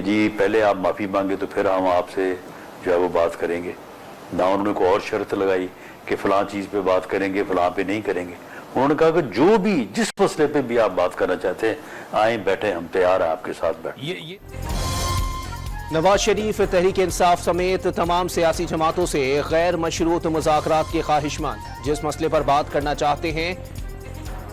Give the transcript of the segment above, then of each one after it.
जी पहले आप माफ़ी मांगे तो फिर हम आपसे जो है वो बात करेंगे, ना उन्होंने कोई और शर्त लगाई कि फ़लाँ चीज़ पे बात करेंगे, फ़लाँ पे नहीं करेंगे। उन्होंने कहा कि जो भी जिस मसले पे भी आप बात करना चाहते हैं आए बैठे, हम तैयार हैं आपके साथ बैठ। नवाज शरीफ तहरीक इंसाफ समेत तमाम सियासी जमातों से गैर मशरूत मुज़ाकरात के ख्वाहिशमंद। जिस मसले पर बात करना चाहते हैं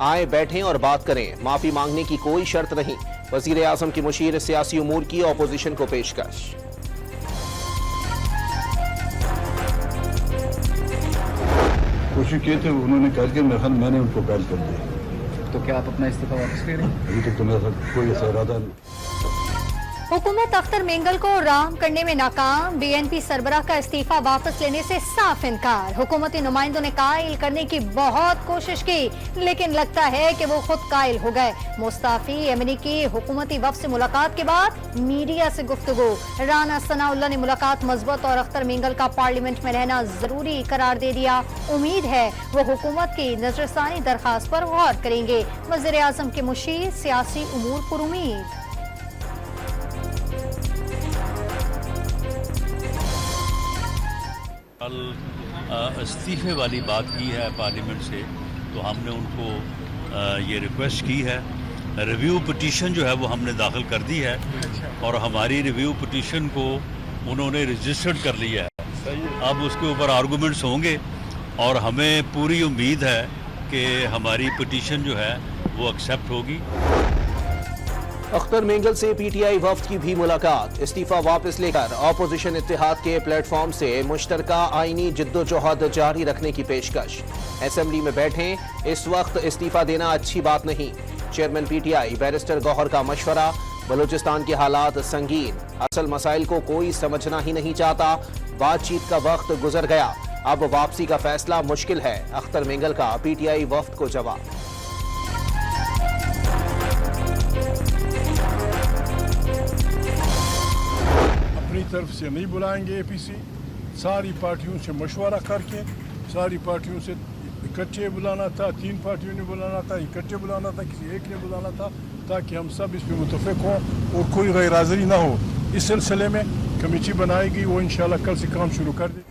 आए बैठें और बात करें, माफ़ी मांगने की कोई शर्त नहीं। वज़ीर आज़म की मुशीर सियासी उमूर की अपोजिशन को पेशकश। कोशिश किए थे, उन्होंने कहा कि मेरे ख्याल मैंने उनको पहल कर दिया। तो क्या आप अपना इस्तीफा वापस ले रहे हैं? अभी तक तो मेरे साथ कोई ऐसा इरादा नहीं। हुकूमत अख्तर मेंगल को राम करने में नाकाम, बीएनपी सरबराह का इस्तीफा वापस लेने से साफ इनकार। हुकूमती नुमाइंदों ने कायल करने की बहुत कोशिश की, लेकिन लगता है कि वो खुद कायल हो गए। मुस्ताफी एमएनई की हुकूमती वफ्द से मुलाकात के बाद मीडिया से गुफ्तगू। राना सनाउल्लाह ने मुलाकात मजबूत और अख्तर मेंगल का पार्लियामेंट में रहना जरूरी करार दे दिया। उम्मीद है वो हुकूमत की नजरसानी दरखास्त पर गौर करेंगे। वज़ीर आज़म के मुशीर सियासी उमूर पर उम्मीद। कल इस्तीफे वाली बात की है पार्लियामेंट से, तो हमने उनको ये रिक्वेस्ट की है। रिव्यू पिटीशन जो है वो हमने दाखिल कर दी है और हमारी रिव्यू पिटीशन को उन्होंने रजिस्टर्ड कर लिया है। अब उसके ऊपर आर्गूमेंट्स होंगे और हमें पूरी उम्मीद है कि हमारी पिटीशन जो है वो एक्सेप्ट होगी। अख्तर मेंगल से पीटीआई वफ्द की भी मुलाकात। इस्तीफा वापस लेकर अपोजिशन इत्तेहाद के प्लेटफॉर्म से मुश्तरका आईनी जिद्दोजहद जारी रखने की पेशकश। असेंबली में बैठें, इस वक्त इस्तीफा देना अच्छी बात नहीं। चेयरमैन पीटीआई बैरिस्टर गौहर का मशवरा। बलूचिस्तान के हालात संगीन, असल मसाइल को कोई समझना ही नहीं चाहता। बातचीत का वक्त गुजर गया, अब वापसी का फैसला मुश्किल है। अख्तर मेंगल का पीटीआई वफ्द को जवाब। अपनी तरफ से नहीं बुलाएंगे एपीसी, सारी पार्टियों से मशवरा करके, सारी पार्टियों से इकट्ठे बुलाना था, 3 पार्टियों ने बुलाना था, इकट्ठे बुलाना था, किसी एक ने बुलाना था, ताकि हम सब इस पर मुतफिक हों और कोई गैर हाज़िरी ना हो। इस सिलसिले में कमेटी बनाएगी, वो इंशाल्लाह कल से काम शुरू कर दे।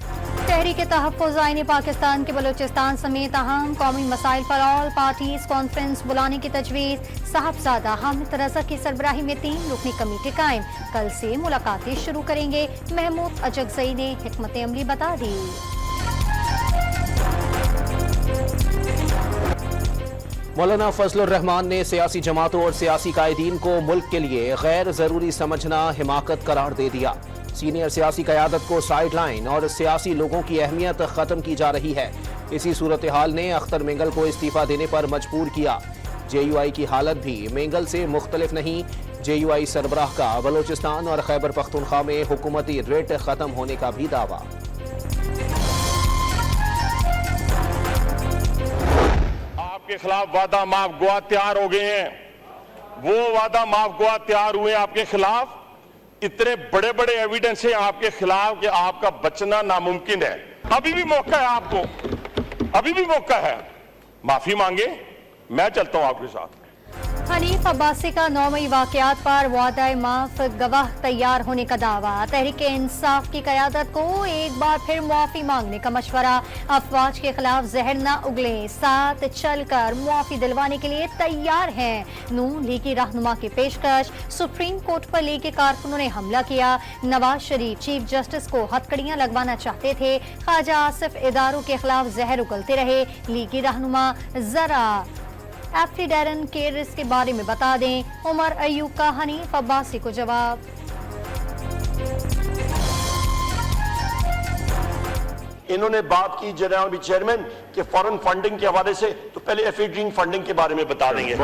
तहरीक तहफ़्फ़ुज़ आईन पाकिस्तान के बलूचिस्तान समेत अहम कौमी मसाइल पर ऑल पार्टीज कॉन्फ्रेंस बुलाने की तजवीज़। साहबजादा हामिद रज़ा की सरबराही में 3 रुकनी कमेटी कायम, कल से मुलाकातें शुरू करेंगे। महमूद अजगज़ई ने हिकमत अमली बता दी। मौलाना फजलुर रहमान ने सियासी जमातों और सियासी कायदीन को मुल्क के लिए गैर जरूरी समझना हिमाकत करार दे दिया। सीनियर सियासी क़यादत को साइड लाइन और सियासी लोगों की अहमियत ख़त्म की जा रही है। इसी सूरत हाल ने अख्तर मेंगल को इस्तीफ़ा देने पर मजबूर किया। जेयूआई की हालत भी मेंगल से मुख्तलिफ नहीं। जेयूआई सरबराह का बलूचिस्तान और खैबर पख्तूनख्वा में हुकूमती रिट ख़त्म होने का भी दावा। आपके खिलाफ वादा माफ गुआ तैयार हो गए हैं, वो वादा माफ गुआ तैयार हुए आपके खिलाफ। इतने बड़े बड़े एविडेंस हैं आपके खिलाफ कि आपका बचना नामुमकिन है। अभी भी मौका है आपको, अभी भी मौका है, माफी मांगे, मैं चलता हूं आपके साथ। हनीफ अब्बासी का 9 मई वाकयात पर वादा माफ गवाह तैयार होने का दावा। तहरीक इंसाफ की क़यादत को एक बार फिर मुआफ़ी मांगने का मशवरा। अफवाज के खिलाफ जहर न उगलें, साथ चलकर मुआफ़ी दिलवाने के लिए तैयार हैं। नून लीग की रहनुमा की पेशकश। सुप्रीम कोर्ट पर लीग के कारकुनों ने हमला किया। नवाज शरीफ चीफ जस्टिस को हथकड़ियां लगवाना चाहते थे। ख्वाजा आसिफ इदारों के खिलाफ जहर उगलते रहे। लीग की रहनुमा जरा एफ्रीडेरन केयर्स के बारे में बता दें। उमर अयूब का हनीफ अब्बासी को जवाब। इन्होंने बात की जनाब चेयरमैन के फॉरेन फंडिंग के हवाले से, तो पहले एफिड्रीन फंडिंग के बारे में बता देंगे।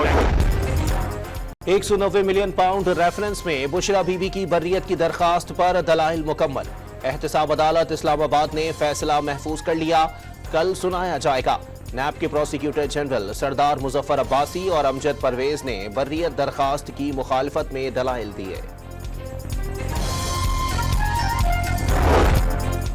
190 मिलियन पाउंड रेफरेंस में बुशरा बीबी की बर्रियत की दरखास्त पर दलाइल मुकम्मल। एहतसाब अदालत इस्लामाबाद ने फैसला महफूज कर लिया, कल सुनाया जाएगा। नैब के प्रोसिक्यूटर जनरल सरदार मुजफ्फर अब्बासी और अमजद परवेज ने बर्रियत दरखास्त की मुखालफत में दलाइल दिए।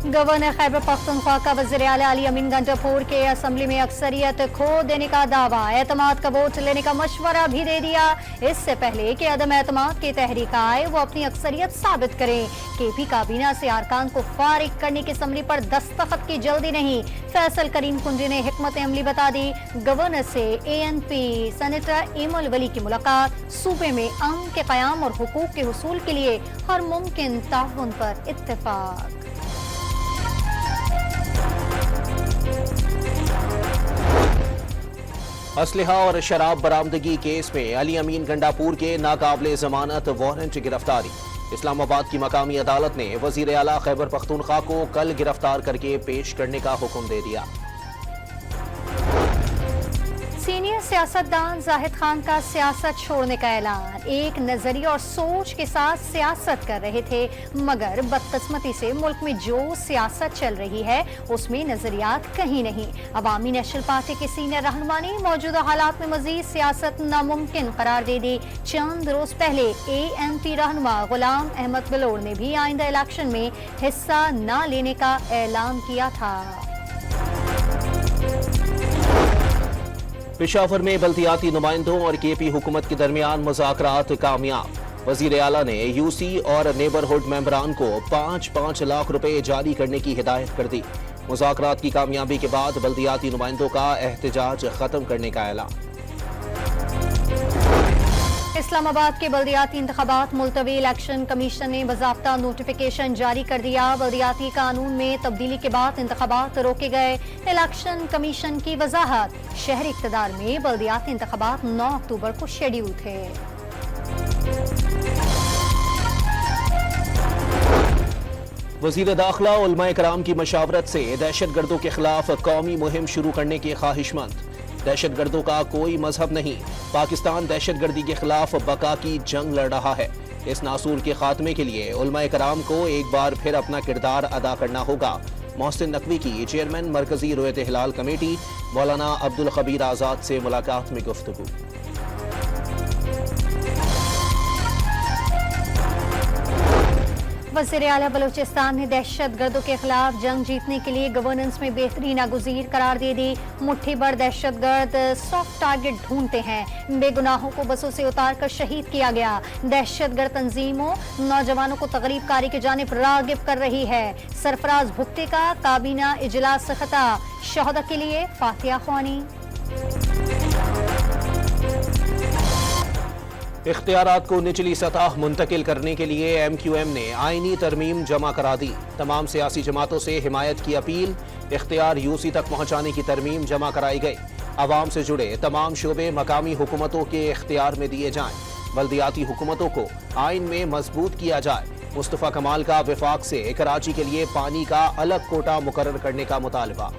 गवर्नर खैबर पख्तूनख्वा का वज़ीर आला अली अमीन गंडापुर के असम्बली में अक्सरियत खो देने का दावा, एतमाद का वोट लेने का मशवरा भी दे दिया। इससे पहले कि अदम एतमाद की तहरीक आए वो अपनी अक्सरियत साबित करें। केपी काबीना से अरकान को फारिग करने की असम्बली पर दस्तखत की जल्दी नहीं। फैसल करीम कुंजी ने हिकमत अमली बता दी। गवर्नर से ANP सेनेटर इमल वली की मुलाकात, सूबे में अमन के क़याम और हुकूक के हुसूल के लिए हर मुमकिन ताउन पर इत्तेफाक। असलहा और शराब बरामदगी केस में अली अमीन गंडापुर के नाकाबिले जमानत वारंट गिरफ्तारी। इस्लामाबाद की मकामी अदालत ने वजीर आला खैबर पख्तूनख्वा को कल गिरफ्तार करके पेश करने का हुक्म दे दिया। सीनियर सियासतदान जाहिद खान का सियासत छोड़ने का ऐलान। एक नजरिए और सोच के साथ सियासत कर रहे थे, मगर बदकिस्मती से मुल्क में जो सियासत चल रही है उसमें नजरियात कहीं नहीं। अवामी नेशनल पार्टी के सीनियर रहनुमा ने मौजूदा हालात में मजीद सियासत नामुमकिन करार दे दी। चंद रोज पहले ANP रहनुमा गुलाम अहमद बलोर ने भी आइंदा इलेक्शन में हिस्सा न लेने का ऐलान किया था। पेशावर में बल्दियाती नुमाइंदों और KP हुकूमत के दरमियान मुज़ाकरात कामयाब। वज़ीर आला ने UC और नेबरहुड मेंबरान को 5-5 लाख रुपए जारी करने की हिदायत कर दी। मुज़ाकरात की कामयाबी के बाद बल्दियाती नुमाइंदों का एहतजाज खत्म करने का ऐलान। इस्लामाबाद के बल्दियाती इंतखाबात मुलतवी, इलेक्शन कमीशन ने बाज़ाब्ता नोटिफिकेशन जारी कर दिया। बल्दियाती कानून में तब्दीली के बाद इंतखाबात रोके गए। इलेक्शन कमीशन की वजाहत, शहरी इक़्तिदार में बल्दियाती इंतखाबात 9 अक्टूबर को शेड्यूल थे। वज़ीर दाखिला उलमा कराम की मशावरत से दहशतगर्दों के खिलाफ कौमी मुहिम शुरू करने के ख्वाहिशमंद। दहशतगर्दों का कोई मजहब नहीं, पाकिस्तान दहशतगर्दी के खिलाफ बका की जंग लड़ रहा है। इस नासूर के खात्मे के लिए उलमा कराम को एक बार फिर अपना किरदार अदा करना होगा। मोहसिन नकवी की चेयरमैन मरकजी रोयत हिलाल कमेटी मौलाना अब्दुल खबीर आज़ाद से मुलाकात में गुफ्तगू। वज़ीर आला बलूचिस्तान ने दहशतगर्दों के खिलाफ जंग जीतने के लिए गवर्नेंस में बेहतरी नागुज़ीर करार दे दी। मुट्ठी भर दहशतगर्द सॉफ्ट टारगेट ढूंढते हैं। बेगुनाहों को बसों से उतार कर शहीद किया गया। दहशतगर्द तंजीमों नौजवानों को तगरीब कारी की जानिब रागिब कर रही है। सरफराज भुट्टे का काबीना इजलास खिताब, शहदा के लिए फातिहा ख्वानी। इख्तियारात को निचली सतह मुंतकिल करने के लिए MQM ने आईनी तरमीम जमा करा दी। तमाम सियासी जमातों से हिमायत की अपील। इख्तियार UC तक पहुंचाने की तरमीम जमा कराई गई। आवाम से जुड़े तमाम शोबे मकामी हुकूमतों के इख्तियार में दिए जाएं। बल्दियाती हुकूमतों को आइन में मजबूत किया जाए। मुस्तफ़ा कमाल का विफाक से कराची के लिए पानी का अलग कोटा मुकर्रर करने का मुतालबा।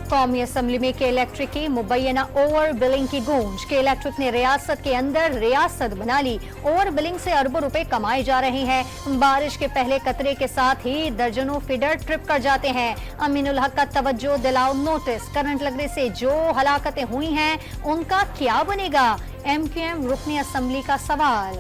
कौमी असम्बली में के इलेक्ट्रिक की मुबैना ओवर बिलिंग की गूंज। के इलेक्ट्रिक ने रियासत के अंदर रियासत बना ली। ओवर बिलिंग से अरबों रुपए कमाए जा रहे हैं। बारिश के पहले कतरे के साथ ही दर्जनों फीडर ट्रिप कर जाते हैं। अमीनुल हक का तवज्जो दिलाओ नोटिस, करंट लगने से जो हलाकतें हुई हैं उनका क्या बनेगा? MQM रुकनी असम्बली का सवाल।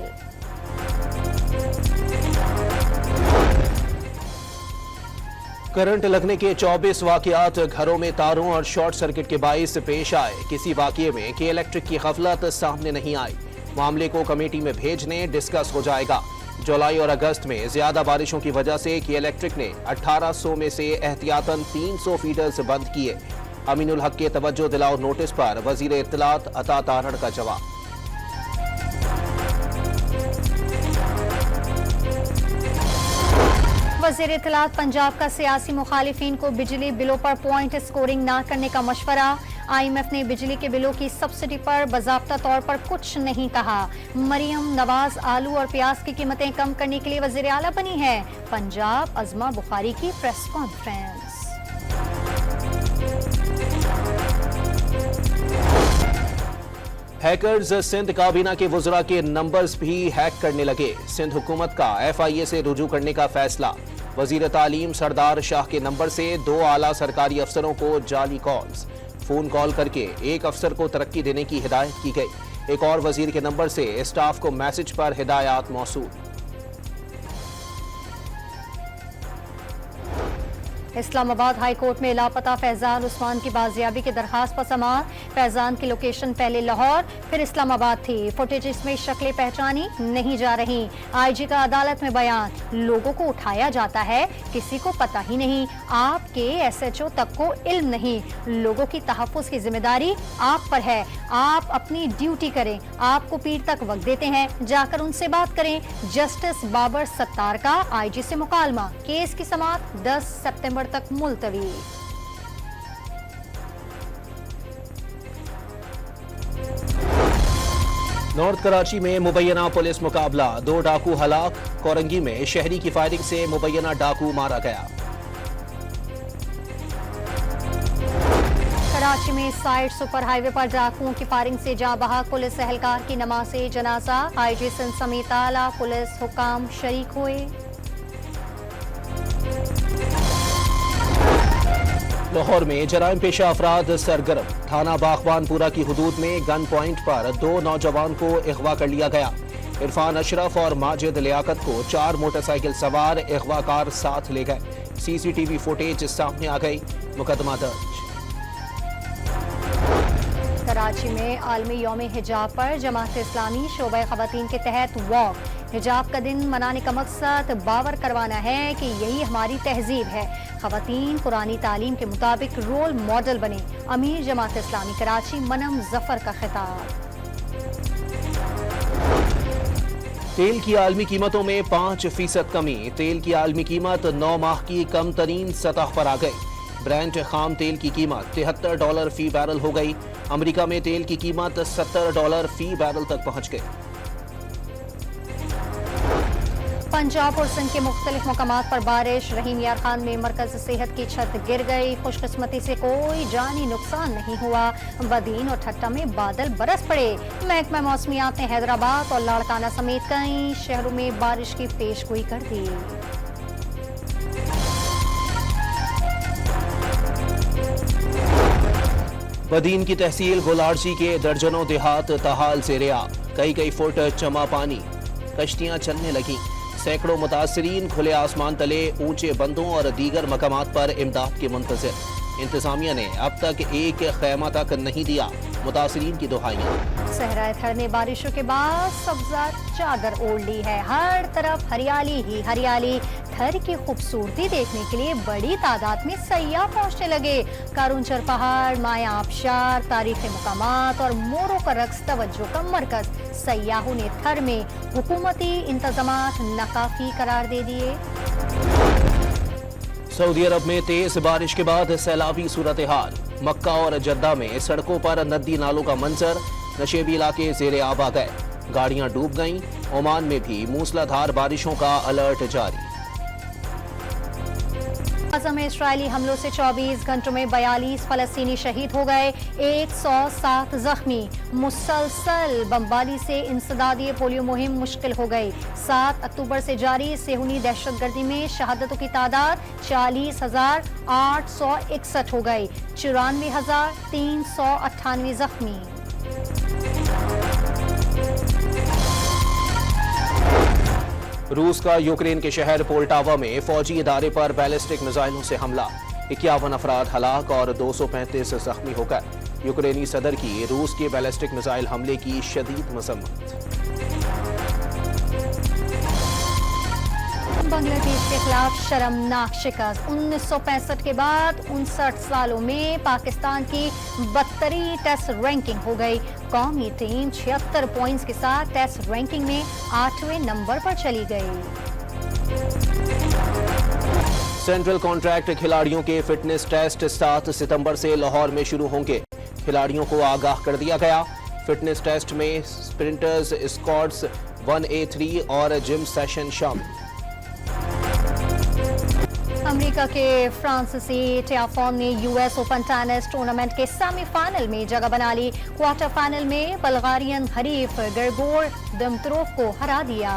करंट लगने के 24 वाकयात घरों में तारों और शॉर्ट सर्किट के बाइस पेश आए। किसी वाकये में के इलेक्ट्रिक की गफलत सामने नहीं आई। मामले को कमेटी में भेजने डिस्कस हो जाएगा। जुलाई और अगस्त में ज्यादा बारिशों की वजह से के इलेक्ट्रिक ने 1800 में से एहतियातन 300 फीडर्स बंद किए। अमीनुल हक के तवज्जो दिलाओ नोटिस पर वजीर इत्तलात अता तारड़ का जवाब। वज़ीर इत्तलात पंजाब का सियासी मुखालिफिन को बिजली बिलों पर पॉइंट स्कोरिंग न करने का मशवरा। IMF ने बिजली के बिलों की सब्सिडी पर बाज़ाब्ता तौर पर कुछ नहीं कहा। मरियम नवाज आलू और प्याज की कीमतें कम करने के लिए वज़ीर आला बनी है। पंजाब अज़मा बुखारी की प्रेस कॉन्फ्रेंस। हैकर्स सिंध काबीना के वुज़रा के नंबर्स भी हैक करने लगे। सिंध हुकूमत का FIA से रुजू करने का फैसला। वजीर तालीम सरदार शाह के नंबर से 2 आला सरकारी अफसरों को जाली कॉल्स। फोन कॉल करके एक अफसर को तरक्की देने की हिदायत की गई। एक और वजीर के नंबर से स्टाफ को मैसेज पर हिदायत मौसूल। इस्लामाबाद हाई कोर्ट में लापता फैजान उस्मान की बाजियाबी की दरखास्त पर समाअत। फैजान की लोकेशन पहले लाहौर फिर इस्लामाबाद थी। फुटेज में शक्लें पहचानी नहीं जा रही। आईजी का अदालत में बयान, लोगों को उठाया जाता है, किसी को पता ही नहीं, आपके एसएचओ तक को इल्म नहीं। लोगों की तहफ्फुज़ की जिम्मेदारी आप पर है, आप अपनी ड्यूटी करें। आपको पीर तक वक्त देते हैं, जाकर उनसे बात करें। जस्टिस बाबर सत्तार का आईजी से मुकालमा। केस की समाअत 10 सितंबर तक मुलतवी। नॉर्थ कराची में मुबैना पुलिस मुकाबला, 2 डाकू हलाक। कोरंगी में शहरी की फायरिंग से मुबैना डाकू मारा गया। कराची में साइड सुपर हाईवे पर डाकुओं की फायरिंग से जाँ बहक पुलिस एहलकार की नमाज़े जनाजा। आईजी सिंध समेत आला पुलिस हुकाम शरीक हुए। लाहौर में जराइम पेशा अफराद सरगर्म। थाना बागबानपुरा की हुदूद में गन पॉइंट पर 2 नौजवान को अगवा कर लिया गया। इरफान अशरफ और माजिद लियाकत को 4 मोटरसाइकिल सवार अगवाकार साथ ले गए। सीसीटीवी फुटेज सामने आ गई, मुकदमा दर्ज। कराची में आलमी यौम हिजाब पर जमात इस्लामी शोबा खवातीन के तहत वॉक। हिजाब का दिन मनाने का मकसद बावर करवाना है कि यही हमारी तहजीब है। खवातीन कुरानी तालीम के मुताबिक रोल मॉडल बने। अमीर जमात इस्लामी कराची मनम जफर का खिताब। तेल की आलमी कीमतों में 5% कमी। तेल की आलमी कीमत 9 माह की कम तरीन सतह पर आ गई। ब्रेंट खाम तेल की कीमत $73 फी बैरल हो गई। अमेरिका में तेल की कीमत $70 फी बैरल तक पहुंच गई। पंजाब और सिंध के मुख्तलिफ मकामात पर बारिश। रहीम यार खान में मरकज सेहत की छत गिर गई। खुशकिस्मती से कोई जानी नुकसान नहीं हुआ। बदीन और ठट्टा में बादल बरस पड़े। महकमा मौसमियात ने हैदराबाद और लाड़काना समेत कई शहरों में बारिश की पेशगोई कर दी। बदीन की तहसील गुलारजी के दर्जनों देहात ताहाल से रिया। कई फुट चमा पानी, कश्तियां चलने लगी। सैकड़ों मुतासरीन खुले आसमान तले ऊंचे बंदों और दीगर मकामात पर इमदाद के मुंतज़िर। इंतजामिया ने अब तक एक खैमा तक नहीं दिया। मुतासरीन की दुहाइयां। सहरा थर ने बारिशों के बाद सब्जा चादर ओढ़ ली है। हर तरफ हरियाली ही हरियाली। थर की खूबसूरती देखने के लिए बड़ी तादाद में सयाह पहुंचने लगे। कारूंचर पहाड़, माया आबशार, तारीखी मुकामात और मोरों का रक्स तवज्जो का मरकज। सयाहों ने थर में हुकूमती इंतजामात नाकाफी करार दे दिए। सऊदी अरब में तेज बारिश के बाद सैलाबी सूरत हाल। मक्का और जद्दा में सड़कों पर नदी नालों का मंजर। नशेबी इलाके ज़ेरे आब आ गए, गाड़ियां डूब गईं। ओमान में भी मूसलाधार बारिशों का अलर्ट जारी। गाज़ा में इस्राएली हमलों से 24 घंटों में 42 फलस्तीनी शहीद हो गए, 107 जख्मी। मुसलसल बमबारी से इंसदादी पोलियो मुहिम मुश्किल हो गई। 7 अक्टूबर से जारी सेहूनी दहशतगर्दी में शहादतों की तादाद 40,861 हो गई, 94,398 जख्मी। रूस का यूक्रेन के शहर पोल्टावा में फौजी इदारे पर बैलिस्टिक मिसाइलों से हमला। 51 अफराद हलाक और 235 जख्मी हो गए। यूक्रेनी सदर की रूस के बैलिस्टिक मिसाइल हमले की शदीद मजम्मत। बांग्लादेश के खिलाफ शर्मनाक शिकस्त। 1965 के बाद 59 सालों में पाकिस्तान की 72वीं टेस्ट रैंकिंग हो गई। कौमी टीम 76 पॉइंट्स के साथ टेस्ट रैंकिंग में 8वें नंबर पर चली गई। सेंट्रल कॉन्ट्रैक्ट खिलाड़ियों के फिटनेस टेस्ट 7 सितंबर से लाहौर में शुरू होंगे। खिलाड़ियों को आगाह कर दिया गया। फिटनेस टेस्ट में स्प्रिंटर्स, स्क्वाड्स, 1A3 और जिम सेशन शामिल। अमेरिका के फ्रांसीसी टियाफोन ने यूएस ओपन टेनिस टूर्नामेंट के सेमीफाइनल में जगह बना ली। क्वार्टर फाइनल में बल्गारियन हरीफ ग्रेगोर दिमित्रोव को हरा दिया।